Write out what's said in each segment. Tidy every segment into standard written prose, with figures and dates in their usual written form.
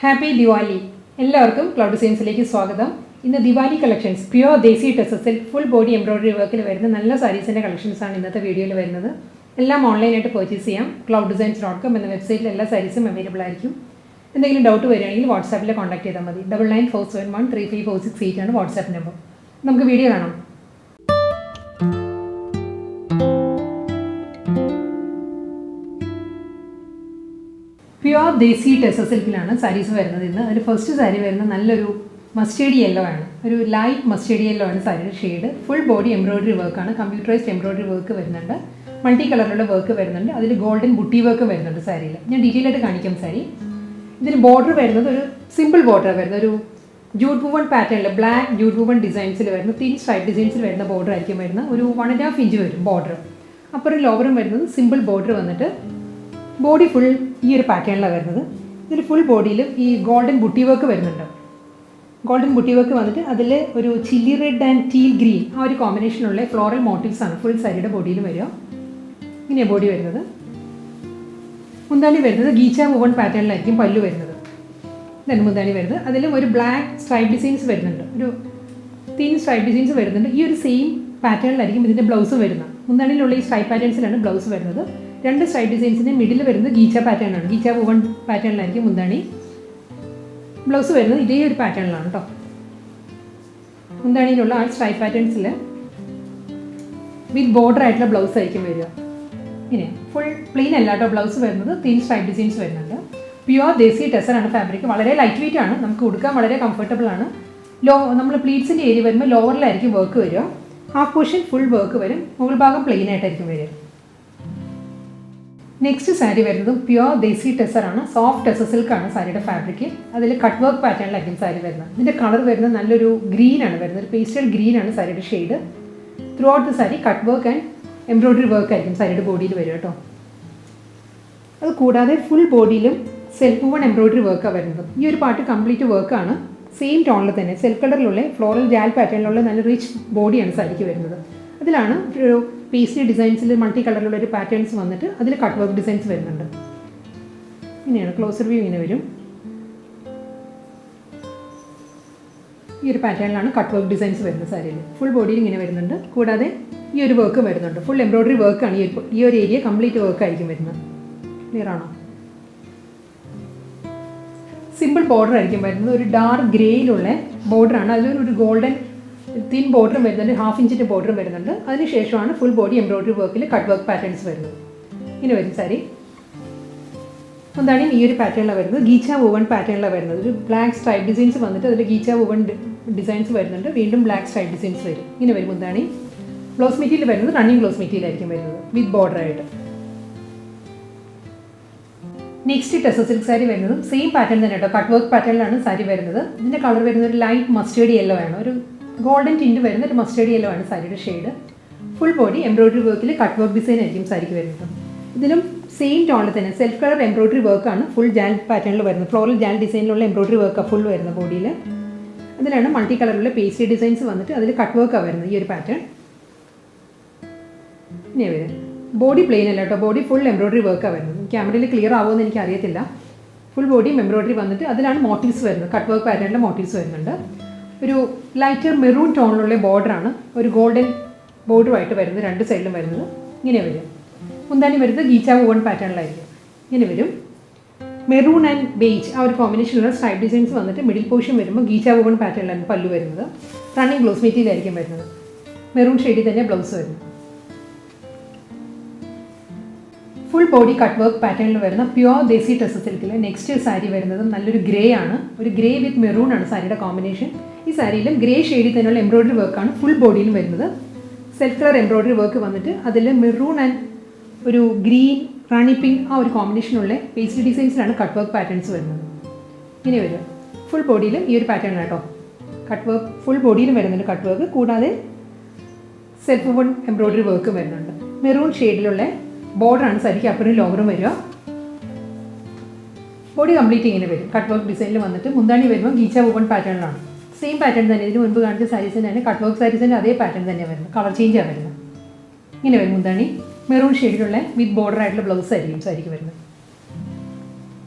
Happy Diwali. എല്ലാവർക്കും cloud ഡിസൈൻസിലേക്ക് സ്വാഗതം. ഇന്ന് ദിവാലി കളക്ഷൻസ് പ്യുവർ ദേശി ടെസസിൽ ഫുൾ ബോഡി എംബ്രോയിഡറി വർക്കിൽ വരുന്ന നല്ല സാരീസിൻ്റെ കളക്ഷൻസാണ് ഇന്നത്തെ വീഡിയോയിൽ വരുന്നത്. എല്ലാം ഓൺലൈനായിട്ട് പർച്ചേസ് ചെയ്യാം. clouddesigns.com എന്ന വെബ്സൈറ്റിൽ എല്ലാ സാരീസും അവൈലബിൾ ആയിരിക്കും. എന്തെങ്കിലും ഡൗട്ട് വരികയാണെങ്കിൽ വാട്സാപ്പിൽ കോൺടാക്ട് ചെയ്താൽ മതി. 9947135468 ആണ് വാട്സാപ്പ് നമ്പർ. നമുക്ക് വീഡിയോ കാണാം. പ്യുവർ ദേശി ടെസർ സിൽക്കിലാണ് സാരീസ് വരുന്നത്. ഇന്ന് അതിൽ ഫസ്റ്റ് സാരി വരുന്നത് നല്ലൊരു മസ്റ്റേർഡ് യെല്ലോ ആണ്. ഒരു ലൈറ്റ് മസ്റ്റേർഡ് യെല്ലോ ആണ് സാരിയുടെ ഷെയ്ഡ്. ഫുൾ ബോഡി എംബ്രോയിഡറി വർക്കാണ്. കമ്പ്യൂട്ടറൈസ്ഡ് എംബ്രോയിഡറി വർക്ക് വരുന്നുണ്ട്. മൾട്ടി കളറിലുള്ള വർക്ക് വരുന്നുണ്ട്. അതിൽ ഗോൾഡൻ ബുട്ടി വർക്ക് വരുന്നുണ്ട് സാരിയിൽ. ഞാൻ ഡീറ്റെയിൽ ആയിട്ട് കാണിക്കാം സാരി. ഇതിന് ബോർഡർ വരുന്നത് ഒരു സിമ്പിൾ ബോർഡർ വരുന്നത്. ഒരു ജൂട്ട് വുവൺ പാറ്റേണിൽ ബ്ലാക്ക് ജൂട്ട് വുവൺ ഡിസൈൻസിൽ വരുന്ന തിൻ സ്ട്രൈപ്പ് ഡിസൈൻസിൽ വരുന്ന ബോർഡർ ആയിരിക്കും വരുന്നത്. ഒരു 1.5 ഇഞ്ച് വരും ബോർഡർ. അപ്പുറം ലോവറും വരുന്നത് സിമ്പിൾ ബോർഡർ വന്നിട്ട് ബോഡി ഫുൾ ഈ ഒരു പാറ്റേണിലാണ് വരുന്നത്. ഇതിൽ ഫുൾ ബോഡിയിൽ ഈ ഗോൾഡൻ ബുട്ടി വർക്ക് വരുന്നുണ്ട്. ഗോൾഡൻ ബുട്ടി വർക്ക് വന്നിട്ട് അതിൽ ഒരു chilli red and teal green ആ ഒരു കോമ്പിനേഷനുള്ള ഫ്ലോറൽ മോട്ടീവ്സ് ആണ് ഫുൾ സാരിയുടെ ബോഡിയിൽ വരിക. ഇങ്ങനെയാണ് ബോഡി വരുന്നത്. മുന്താണി വരുന്നത് ഗീച്ച വുവൺ പാറ്റേണിലായിരിക്കും പല്ലു വരുന്നത്. ഇതാണ് മുന്താണി വരുന്നത്. അതിലും ഒരു ബ്ലാക്ക് സ്ട്രൈപ്പ് ഡിസൈൻസ് വരുന്നുണ്ട്. ഒരു തിൻ സ്ട്രൈപ്പ് ഡിസൈൻസ് വരുന്നുണ്ട്. ഈ ഒരു സെയിം പാറ്റേണിലായിരിക്കും ഇതിൻ്റെ ബ്ലൗസ് വരുന്നത്. മുന്താണിയിലുള്ള ഈ സ്ട്രൈപ്പ് പാറ്റേൺസിലാണ് ബ്ലൗസ് വരുന്നത്. രണ്ട് സ്ട്രൈപ്പ് ഡിസൈൻസിൻ്റെ മിഡിൽ വരുന്നത് ഗീച്ച പാറ്റേൺ ആണ്. ഗീച്ച വുവൺ പാറ്റേണിലായിരിക്കും മുന്താണി. ബ്ലൗസ് വരുന്നത് ഇതേ ഒരു പാറ്റേണിലാണ് കേട്ടോ. മുന്താണിയിലുള്ള ആ സ്ട്രൈപ്പ് പാറ്റേൺസിൽ വിത്ത് ബോർഡർ ആയിട്ടുള്ള ബ്ലൗസ് ആയിരിക്കും വരിക. ഇങ്ങനെ ഫുൾ പ്ലെയിൻ അല്ല കേട്ടോ ബ്ലൗസ് വരുന്നത്. തിൻ സ്ട്രൈപ്പ് ഡിസൈൻസ് വരുന്നുണ്ട്. പ്യുവർ ദേശി ടെസറാണ് ഫാബ്രിക്. വളരെ ലൈറ്റ് വെയിറ്റ് ആണ്. നമുക്ക് ഉടുക്കാൻ വളരെ കംഫർട്ടബിൾ ആണ്. നമ്മൾ പ്ലീറ്റ്സിൻ്റെ ഏരിയ വരുമ്പോൾ ലോവറിലായിരിക്കും വർക്ക് വരിക. ഹാഫ് പോർഷൻ ഫുൾ വർക്ക് വരും. മുകൾ ഭാഗം പ്ലെയിൻ ആയിട്ടായിരിക്കും വരിക. നെക്സ്റ്റ് സാരി വരുന്നതും പ്യുവർ ദേശി ടെസറാണ്. സോഫ്റ്റ് ടെസർ സിൽക്കാണ് സാരിയുടെ ഫാബ്രിക്. അതിൽ കട്ട് വർക്ക് പാറ്റേണിലായിരിക്കും സാരി വരുന്നത്. ഇതിൻ്റെ കളർ വരുന്നത് നല്ലൊരു ഗ്രീനാണ് വരുന്നത്. ഒരു പേസ്റ്റൽ ഗ്രീനാണ് സാരിയുടെ shade. Through out the sari cut work and embroidery work ആയിരിക്കും സാരിയുടെ ബോഡിയിൽ വരിക കേട്ടോ. അത് കൂടാതെ ഫുൾ ബോഡിയിലും സെൽഫ് വുവൺ എംബ്രോയിഡറി വർക്കാണ് വരുന്നത്. ഈ ഒരു പാർട്ട് കംപ്ലീറ്റ് വർക്കാണ്. സെയിം ടോണിൽ തന്നെ സെൽഫ് കളറിലുള്ള ഫ്ലോറൽ ജാൽ പാറ്റേണിലുള്ള നല്ല റിച്ച് ബോഡിയാണ് സാരിക്ക് വരുന്നത്. അതിലാണ് ഒരു പേസ്ട്രി ഡിസൈൻസിൽ മൾട്ടി കളറിലുള്ള ഒരു പാറ്റേൺസ് വന്നിട്ട് അതിൽ കട്ട് വർക്ക് ഡിസൈൻസ് വരുന്നുണ്ട്. ഇങ്ങനെയാണ് ക്ലോസർ വ്യൂ. ഇങ്ങനെ വരും. ഈ ഒരു പാറ്റേണിലാണ് കട്ട് വർക്ക് ഡിസൈൻസ് വരുന്നത് സാരിയിൽ. ഫുൾ ബോഡിയിൽ ഇങ്ങനെ വരുന്നുണ്ട്. കൂടാതെ ഈ ഒരു വർക്ക് വരുന്നുണ്ട്. ഫുൾ എംബ്രോയിഡറി വർക്കാണ്. ഈ ഒരു ഏരിയ കംപ്ലീറ്റ് വർക്കായിരിക്കും വരുന്നത്. ക്ലിയർ ആണോ? സിമ്പിൾ ബോർഡർ ആയിരിക്കും വരുന്നത്. ഒരു ഡാർക്ക് ഗ്രേയിലുള്ള ബോർഡറാണ്. അതിലൊരു ഗോൾഡൻ തിൻ ബോർഡറും വരുന്നുണ്ട്. 1/2 ഇഞ്ചിൻ്റെ ബോർഡറും വരുന്നുണ്ട്. അതിനുശേഷമാണ് ഫുൾ ബോഡി എംബ്രോയിഡറി വർക്കിൽ കട്ട് വർക്ക് പാറ്റേൺസ് വരുന്നത്. ഇങ്ങനെ വരും സാരി. എന്താണ് ഈ ഒരു പാറ്റേണിലാണ് വരുന്നത്. ഗീച്ച വുവൺ പാറ്റേണിലാണ് വരുന്നത്. ഒരു ബ്ലാക്ക് സ്ട്രൈപ്പ് ഡിസൈൻസ് വന്നിട്ട് അതിൽ ഗീച്ച വുവൺ ഡിസൈൻസ് വരുന്നുണ്ട്. വീണ്ടും ബ്ലാക്ക് സ്ട്രൈപ്പ് ഡിസൈൻസ് വരും. ഇങ്ങനെ വരും. എന്താണ് ബ്ലൗസ് മെറ്റീരിയൽ വരുന്നത് റണ്ണിങ് ബ്ലൗസ് മെറ്റീരിയൽ ആയിരിക്കും വരുന്നത് വിത്ത് ബോർഡർ ആയിട്ട്. നെക്സ്റ്റ് ടെസർ സിൽക്ക് സാരി വരുന്നതും സെയിം പാറ്റേൺ തന്നെ കേട്ടോ. കട്ട് വർക്ക് പാറ്റേണിലാണ് സാരി വരുന്നത്. ഇതിൻ്റെ കളർ വരുന്നത് ഒരു ലൈറ്റ് മസ്റ്റേർഡ് യെല്ലോ ആണ്. ഒരു ഗോൾഡൻ ടിൻറ്റ് വരുന്ന ഒരു മസ്റ്റേർഡ് യെല്ലോ ആണ് സാരിയുടെ ഷെയ്ഡ്. ഫുൾ ബോഡി എംബ്രോയിഡറി വർക്കിൽ കട്ട് വർക്ക് ഡിസൈൻ ആയിരിക്കും സാരിക്ക് വരുന്നത്. ഇതിലും സെയിം ടോണിൽ തന്നെ സെൽഫ് കളർ എംബ്രോയിഡറി വർക്കാണ് ഫുൾ ജാൽ പാറ്റേണിൽ വരുന്നത്. ഫ്ലോറൽ ജാൽ ഡിസൈനിലുള്ള എംബ്രോയിഡറി വർക്കാണ് ഫുൾ വരുന്നത് ബോഡിയിൽ. അതിലാണ് മൾട്ടി കളറിലുള്ള പേസ്ട്രി ഡിസൈൻസ് വന്നിട്ട് അതിൽ കട്ട് വർക്കാണ് വരുന്നത്. ഈ ഒരു പാറ്റേൺ ഇങ്ങനെ വരും. ബോഡി പ്ലെയിൻ അല്ല കേട്ടോ. ബോഡി ഫുൾ എംബ്രോയിഡറി വർക്കാണ് വരുന്നത്. ക്യാമറയിൽ ക്ലിയർ ആവുമെന്ന് എനിക്ക് അറിയത്തില്ല. ഫുൾ ബോഡിയും എംബ്രോയിഡറി വന്നിട്ട് അതിലാണ് മോട്ടീവ്സ് വരുന്നത്. കട്ട് വർക്ക് പാറ്റേണിലെ മോട്ടീവ്സ് വരുന്നുണ്ട്. ഒരു ലൈറ്റർ മെറൂൺ ടോണിലുള്ള ബോർഡറാണ്. ഒരു ഗോൾഡൻ ബോർഡറുമായിട്ട് വരുന്നത്. രണ്ട് സൈഡിലും വരുന്നത് ഇങ്ങനെ വരും. മുന്താണി വരുന്നത് ഗീച്ച വുവൺ പാറ്റേണിലായിരിക്കും. ഇങ്ങനെ വരും. മെറൂൺ ആൻഡ് ബേജ് ആ ഒരു കോമ്പിനേഷനുള്ള സ്ട്രൈപ്പ് ഡിസൈൻസ് വന്നിട്ട് മിഡിൽ പോർഷൻ വരുമ്പോൾ ഗീച്ച വുവൺ പാറ്റേണിലാണ് പല്ലു വരുന്നത്. റണ്ണിങ് ബ്ലൗസ് മെറ്റീരിയൽ ആയിരിക്കും വരുന്നത്. മെറൂൺ ഷെയ്ഡിൽ തന്നെ ബ്ലൗസ് വരുന്നത്. ഫുൾ ബോഡി കട്ട് വർക്ക് പാറ്റേണിൽ വരുന്ന പ്യുവർ ദേശി ടെസർ സിൽക്കിൽ നെക്സ്റ്റ് സാരി വരുന്നത് നല്ലൊരു ഗ്രേ ആണ്. ഒരു ഗ്രേ വിത്ത് മെറൂൺ ആണ് സാരിയുടെ കോമ്പിനേഷൻ. ഈ സാരിയിലും ഗ്രേ ഷെയ്ഡിൽ തന്നെയുള്ള എംബ്രോയിഡറി വർക്കാണ് ഫുൾ ബോഡിയിലും വരുന്നത്. സെൽഫ് കളർ എംബ്രോയിഡറി വർക്ക് വന്നിട്ട് അതിൽ മെറൂൺ ആൻഡ് ഒരു ഗ്രീൻ റാണി പിങ്ക് ആ ഒരു കോമ്പിനേഷനുള്ള പേസ്ട്രി ഡിസൈൻസിലാണ് കട്ട് വർക്ക് പാറ്റേൺസ് വരുന്നത്. ഇങ്ങനെ വരും. ഫുൾ ബോഡിയിലും ഈ ഒരു പാറ്റേൺ കേട്ടോ. കട്ട് വർക്ക് ഫുൾ ബോഡിയിലും വരുന്നുണ്ട് കട്ട് വർക്ക്. കൂടാതെ സെൽഫ് വുവൺ എംബ്രോയിഡറി വർക്കും വരുന്നുണ്ട്. മെറൂൺ ഷെയ്ഡിലുള്ള ബോർഡറാണ് സാരിക്ക് അപ്പുറം ലോവറും വരിക. ബോഡി കംപ്ലീറ്റ് ഇങ്ങനെ വരും. കട്ട് വർക്ക് ഡിസൈനിൽ വന്നിട്ട് മുന്താണി വരുമ്പോൾ ഗീച്ച വുവൺ പാറ്റേണിലാണ്. സെയിം പാറ്റേൺ തന്നെ. ഇതിന് മുൻപ് കാണിച്ച സാരീസിന് തന്നെ കട്ട് വർക്ക് സാരീസിൻ്റെ അതേ പാറ്റേൺ തന്നെയാണ് വരുന്നത്. കളർ ചേഞ്ചാണ് വരുന്നത്. ഇങ്ങനെ വരും മുന്താണി. മെറൂൺ ഷെയ്ഡിലുള്ള വിത്ത് ബോർഡർ ആയിട്ടുള്ള ബ്ലൗസ് ആയിരിക്കും സാരിക്ക് വരുന്നത്.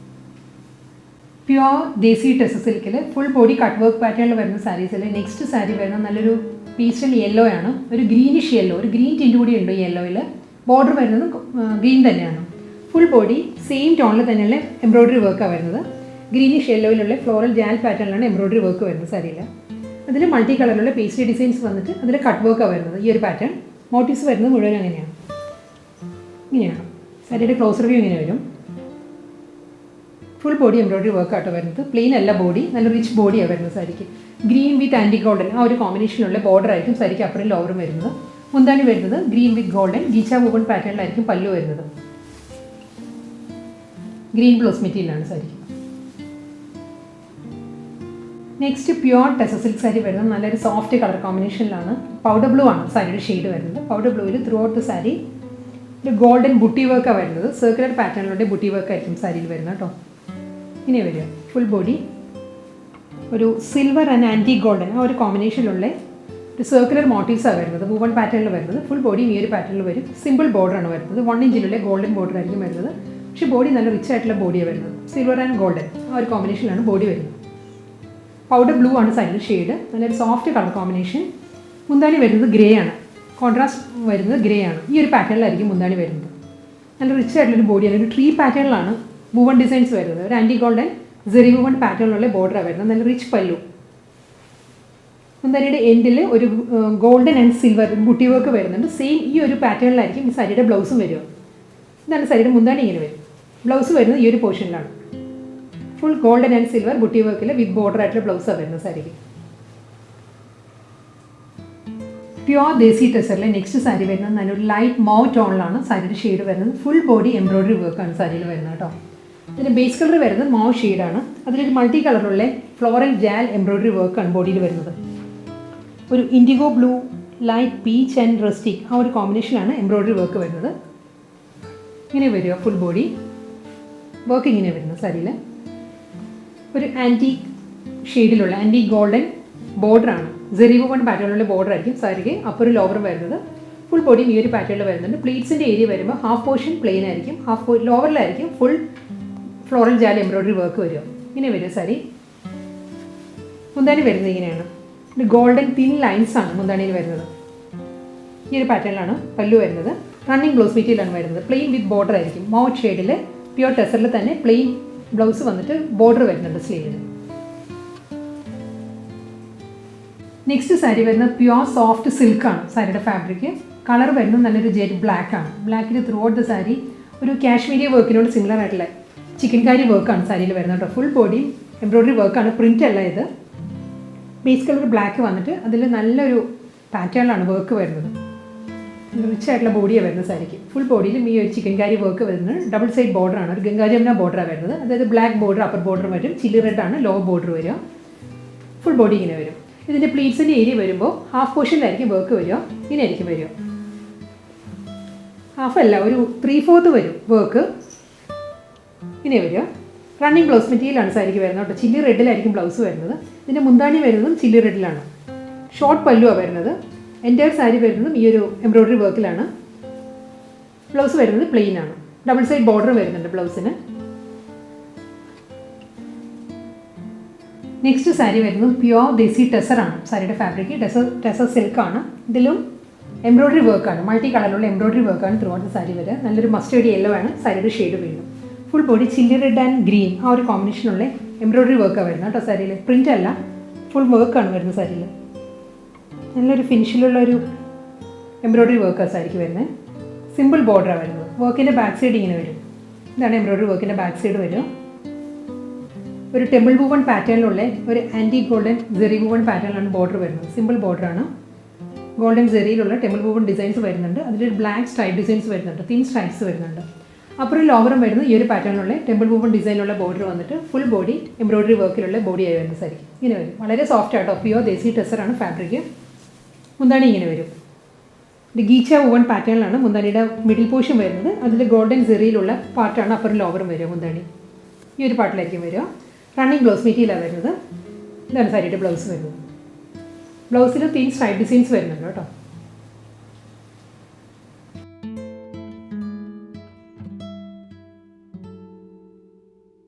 പ്യുവർ ദേശി ടെസർ സിൽക്കിൽ ഫുൾ ബോഡി കട്ട് വർക്ക് പാറ്റേണിൽ വരുന്ന സാരീസിൽ നെക്സ്റ്റ് സാരി വരുന്ന നല്ലൊരു പീസ്റ്റൽ യെല്ലോ ആണ്. ഒരു ഗ്രീനിഷ് യെല്ലോ, ഒരു ഗ്രീൻ ടിൻറ്റ് കൂടി ഉണ്ട് യെല്ലോയിൽ. ബോർഡർ വരുന്നത് ഗ്രീൻ തന്നെയാണ്. ഫുൾ ബോഡി സെയിം ടോണിൽ തന്നെയുള്ള എംബ്രോയ്ഡറി വർക്കാണ് വരുന്നത്. ഗ്രീനിഷ് യെല്ലോയിലുള്ള ഫ്ലോറൽ ജാൽ പാറ്റേണിലാണ് എംബ്രോയ്ഡറി വർക്ക് വരുന്നത് സാരിയിൽ. അതിൽ മൾട്ടി കളറിലുള്ള പേസ്ട്രി ഡിസൈൻസ് വന്നിട്ട് അതിൽ കട്ട് വർക്കാണ് വരുന്നത്. ഈ ഒരു പാറ്റേൺ മോട്ടീവ്സ് വരുന്നത് മുഴുവൻ അങ്ങനെയാണ്. ഇങ്ങനെയാണ് സാരിയുടെ ക്ലോസ് റിവ്യൂ ഇങ്ങനെ വരും. ഫുൾ ബോഡി എംബ്രോയ്ഡറി വർക്കാട്ടോ വരുന്നത്. പ്ലെയിൻ അല്ല ബോഡി, നല്ല റിച്ച് ബോഡിയാണ് വരുന്നത് സാരിക്ക്. ഗ്രീൻ വിത്ത് ആൻറ്റി ഗോൾഡൻ ആ ഒരു കോമ്പിനേഷനിലുള്ള ബോർഡർ ആയിരിക്കും സാരിക്ക് അപ്പുറം ലോവറും വരുന്നത്. മുന്താണി വരുന്നത് ഗ്രീൻ വിത്ത് ഗോൾഡൻ ഗീച്ച വുവൺ പാറ്റേണിലായിരിക്കും പല്ലു വരുന്നത്. ഗ്രീൻ ബ്ലൗസ് മെറ്റീരിയലാണ് സാരിക്ക്. Next pure tussar silk sari വരുന്നത് നല്ലൊരു സോഫ്റ്റ് കളർ കോമ്പിനേഷനിലാണ്. പൗഡർ ബ്ലൂ ആണ് സാരിയുടെ ഷെയ്ഡ് വരുന്നത്. പൗഡർ ബ്ലൂവിൽ ത്രൂ ഔട്ട് ദ സാരി ഒരു ഗോൾഡൻ ബുട്ടി വർക്കാണ് വരുന്നത്. സർക്കുലർ പാറ്റേണിലൂടെ ബുട്ടി വർക്ക് ആയിരിക്കും സാരിയിൽ വരുന്നത് കേട്ടോ. ഇങ്ങനെ വരിക ഫുൾ ബോഡി ഒരു സിൽവർ ആൻഡ് ആൻറ്റി ഗോൾഡൻ ആ ഒരു കോമ്പിനേഷനിലുള്ള ഒരു സർക്കുലർ മോട്ടീവ്സാണ് വരുന്നത്. വുവൺ പാറ്റേണിൽ വരുന്നത്. ഫുൾ ബോഡി ഈ ഒരു പാറ്റേണിൽ വരും. സിമ്പിൾ ബോർഡറാണ് വരുന്നത്. 1 ഇഞ്ചിലുള്ള ഗോൾഡൻ ബോർഡർ ആയിരിക്കും വരുന്നത്. പക്ഷേ ബോഡി നല്ല റിച്ച് ആയിട്ടുള്ള ബോഡിയാണ് വരുന്നത്. സിൽവർ ആൻഡ് ഗോൾഡൻ ആ ഒരു കോമ്പിനേഷനിലാണ് ബോഡി വരുന്നത്. പൗഡർ ബ്ലൂ ആണ് സാരിയുടെ ഷെയ്ഡ്. നല്ലൊരു സോഫ്റ്റ് കളർ കോമ്പിനേഷൻ. മുന്താണി വരുന്നത് ഗ്രേ ആണ്. കോൺട്രാസ്റ്റ് വരുന്നത് ഗ്രേ ആണ്. ഈ ഒരു പാറ്റേണിലായിരിക്കും മുന്താണി വരുന്നത്. നല്ല റിച്ച് ആയിട്ടുള്ളൊരു ബോഡിയാണ്. ഒരു ട്രീ പാറ്റേണിലാണ് വുവൺ ഡിസൈൻസ് വരുന്നത്. ഒരു ആൻറ്റി ഗോൾഡൻ സെറി വുവൺ പാറ്റേണിലുള്ള ബോർഡറാണ് വരുന്നത്. നല്ല റിച്ച് പല്ലു. മുന്താനിയുടെ എൻഡിൽ ഒരു golden and silver buti work വരുന്നുണ്ട്. സെയിം ഈ ഒരു പാറ്റേണിലായിരിക്കും ഈ സാരിയുടെ ബ്ലൗസും വരിക. ഇതാണ് സാരിയുടെ മുന്താണി ഇങ്ങനെ വരും. ബ്ലൗസ് വരുന്നത് ഈ ഒരു പോർഷനിലാണ്. Full golden and silver butti വർക്കിൽ വിത്ത് ബോർഡർ ആയിട്ടുള്ള ബ്ലൗസാണ് വരുന്നത് സാരിക്ക്. പ്യുവർ ദേശി ടെസറിലെ നെക്സ്റ്റ് സാരി വരുന്നത് നല്ലൊരു ലൈറ്റ് മൗ ടോണിലാണ് സാരിയുടെ ഷെയ്ഡ് വരുന്നത്. ഫുൾ ബോഡി എംബ്രോയ്ഡറി വർക്കാണ് സാരിയിൽ വരുന്നത് കേട്ടോ. ഇതിൻ്റെ ബേസ് കളർ വരുന്നത് മൗ ഷെയ്ഡാണ്. അതിലൊരു മൾട്ടി കളറുള്ള ഫ്ലോറൽ ജാൽ എംബ്രോയ്ഡറി വർക്കാണ് ബോഡിയിൽ വരുന്നത്. ഒരു IndiGo blue, light peach and rustic ആ ഒരു കോമ്പിനേഷനാണ് എംബ്രോയ്ഡറി വർക്ക് വരുന്നത്. ഇങ്ങനെ വരിക ഫുൾ ബോഡി വർക്ക് ഇങ്ങനെ വരുന്നത് സാരിയിൽ. ഒരു ആൻറ്റി ഷെയ്ഡിലുള്ള ആൻറ്റി ഗോൾഡൻ ബോർഡറാണ്. സെറി വുവൺ പാറ്റേണിലുള്ള ബോർഡർ ആയിരിക്കും സാരിക്ക് അപ്പർ ലോവറും വരുന്നത്. ഫുൾ ബോഡിയും ഈ ഒരു പാറ്റേണിൽ വരുന്നുണ്ട്. പ്ലീറ്റ്സിൻ്റെ ഏരിയ വരുമ്പോൾ ഹാഫ് പോർഷൻ പ്ലെയിൻ ആയിരിക്കും, ലോവറിലായിരിക്കും ഫുൾ ഫ്ലോറൽ ജാൽ എംബ്രോയ്ഡറി വർക്ക് വരിക. ഇങ്ങനെ വരിക സാരി. മുന്താണി വരുന്നത് ഇങ്ങനെയാണ്. ഗോൾഡൻ തിൻ ലൈൻസ് ആണ് മുന്താണിയിൽ വരുന്നത്. ഈ ഒരു പാറ്റേണിലാണ് പല്ലു വരുന്നത്. റണ്ണിങ് ബ്ലൗസ് മെറ്റീരിയലാണ് വരുന്നത്. പ്ലെയിൻ വിത്ത് ബോർഡർ ആയിരിക്കും. മൗട്ട് ഷെയ്ഡിൽ പ്യുവർ ടെസറിൽ തന്നെ പ്ലെയിൻ ബ്ലൗസ് വന്നിട്ട് ബോർഡർ വരുന്നുണ്ട് സ്ലീവിന്. നെക്സ്റ്റ് സാരി വരുന്നത് പ്യുവർ സോഫ്റ്റ് സിൽക്കാണ് സാരിയുടെ ഫാബ്രിക്. കളർ വരുന്നത് നല്ലൊരു ജെറ്റ് ബ്ലാക്ക് ആണ്. ബ്ലാക്കിൽ ത്രൂ ഔട്ട് ദ സാരി ഒരു കാശ്മീരി വർക്കിനോട് സിമിലർ ആയിട്ടുള്ള ചിക്കൻകാരി വർക്കാണ് സാരിയിൽ വരുന്നത് കേട്ടോ. ഫുൾ ബോഡി എംബ്രോയ്ഡറി വർക്കാണ്, പ്രിൻ്റ് അല്ല ഇത്. ബേസ് കളർ ബ്ലാക്ക് വന്നിട്ട് അതിൽ നല്ലൊരു പാറ്റേണിലാണ് വർക്ക് വരുന്നത്. റിച്ച് ആയിട്ടുള്ള ബോഡിയാണ് വരുന്നത് സാരിക്ക്. ഫുൾ ബോഡിയിലും ഈ ഒരു ചിക്കൻകാരി വർക്ക് വരുന്നത്. ഡബിൾ സൈഡ് ബോർഡറാണ്, ഒരു ഗംഗാ ജമുന ബോർഡറാണ് വരുന്നത്. അതായത് ബ്ലാക്ക് ബോർഡർ അപ്പർ ബോർഡർ വരും, ചില്ലി റെഡ് ആണ് ലോ ബോർഡർ വരിക. ഫുൾ ബോഡി ഇങ്ങനെ വരും. ഇതിൻ്റെ പ്ലീറ്റ്സിൻ്റെ ഏരിയ വരുമ്പോൾ ഹാഫ് പോർഷനിലായിരിക്കും വർക്ക് വരിക. ഇങ്ങനെ ആയിരിക്കും വരിക. ഹാഫ് അല്ല, ഒരു 3/4 വരും വർക്ക്. ഇങ്ങനെ വരിക. റണ്ണിങ് ബ്ലൗസ് മെറ്റീരിയലാണ് സാരിക്ക് വരുന്നത് കേട്ടോ. ചില്ലി റെഡിലായിരിക്കും ബ്ലൗസ് വരുന്നത്. ഇതിൻ്റെ മുന്താണി വരുന്നതും ചില്ലി റെഡിലാണ്. ഷോർട്ട് പല്ലുവാണ് വരുന്നത്. എൻ്റയർ സാരി വരുന്നതും ഈ ഒരു എംബ്രോയ്ഡറി വർക്കിലാണ്. ബ്ലൗസ് വരുന്നത് പ്ലെയിൻ ആണ്. ഡബിൾ സൈഡ് ബോർഡർ വരുന്നുണ്ട് ബ്ലൗസിന്. നെക്സ്റ്റ് സാരി വരുന്നത് പ്യുവർ ദേശി ടെസറാണ് സാരിയുടെ ഫാബ്രിക്. ടെസർ സിൽക്കാണ്. ഇതിലും എംബ്രോയ്ഡറി വർക്കാണ്, മൾട്ടി കളറിലുള്ള എംബ്രോയ്ഡറി വർക്കാണ് ത്രൂ ഔട്ട് സാരി വരിക. നല്ലൊരു മസ്റ്റേർഡ് യെല്ലോ ആണ് സാരിയുടെ ഷെയ്ഡ് വീണ്ടും. Full body chilli red and green ആ ഒരു കോമ്പിനേഷനുള്ള എംബ്രോയ്ഡറി വർക്കാണ് വരുന്നത് കേട്ടോ സാരിയിൽ. പ്രിൻ്റ് അല്ല, ഫുൾ വർക്കാണ് വരുന്നത് സാരിയിൽ. നല്ലൊരു ഫിനിഷിലുള്ള ഒരു എംബ്രോയ്ഡറി വർക്കാണ് സാരിക്ക് വരുന്നത്. സിമ്പിൾ ബോർഡറാണ് വരുന്നത്. വർക്കിൻ്റെ ബാക്ക് സൈഡ് ഇങ്ങനെ വരും. ഇതാണ് എംബ്രോയ്ഡറി വർക്കിൻ്റെ ബാക്ക് സൈഡ് വരിക. ഒരു ടെമ്പിൾ വുവൺ പാറ്റേണിലുള്ള ഒരു ആൻറ്റി ഗോൾഡൻ സെറി വുവൺ പാറ്റേണിലാണ് ബോർഡർ വരുന്നത്. സിമ്പിൾ ബോർഡറാണ്. ഗോൾഡൻ സെറിയിലുള്ള ടെമ്പിൾ വുവൺ ഡിസൈൻസ് വരുന്നുണ്ട്. അതിലൊരു ബ്ലാക്ക് സ്ട്രൈപ്പ് ഡിസൈൻസ് വരുന്നുണ്ട്, തിൻ സ്ട്രൈപ്സ് വരുന്നുണ്ട്. അപ്പുറം ലോവറും വരുന്നത് ഈ ഒരു പാറ്റേണിലുള്ള ടെമ്പിൾ വുവൺ ഡിസൈനുള്ള ബോർഡർ വന്നിട്ട് ഫുൾ ബോഡി എംബ്രോയ്ഡറി വർക്കിലുള്ള ബോഡിയായി വരുന്ന സാരിക്ക് ഇങ്ങനെ വരും. വളരെ സോഫ്റ്റ് ആട്ടോ. പ്യുവർ ദേശി ടെസറാണ് ഫാബ്രിക്. മുന്താണി ഇങ്ങനെ വരും. ഇത് ഗീച്ച വുവൺ പാറ്റേണിലാണ് മുന്താണിയുടെ മിഡിൽ പോർഷൻ വരുന്നത്. അതിൽ ഗോൾഡൻ സെറിയിലുള്ള പാർട്ടാണ് അപ്പുറം ലോവറും വരിക. മുന്താണി ഈ ഒരു പാർട്ടിലായിരിക്കും വരിക. റണ്ണിങ് ബ്ലൗസ് മെറ്റീരിയലാണ് വരുന്നത്. ഇതാണ് സാരിയുടെ ബ്ലൗസ് വരുന്നത്. ബ്ലൗസിൽ തിൻ സ്ട്രൈപ്പ് ഡിസൈൻസ് വരുന്നുണ്ട് കേട്ടോ.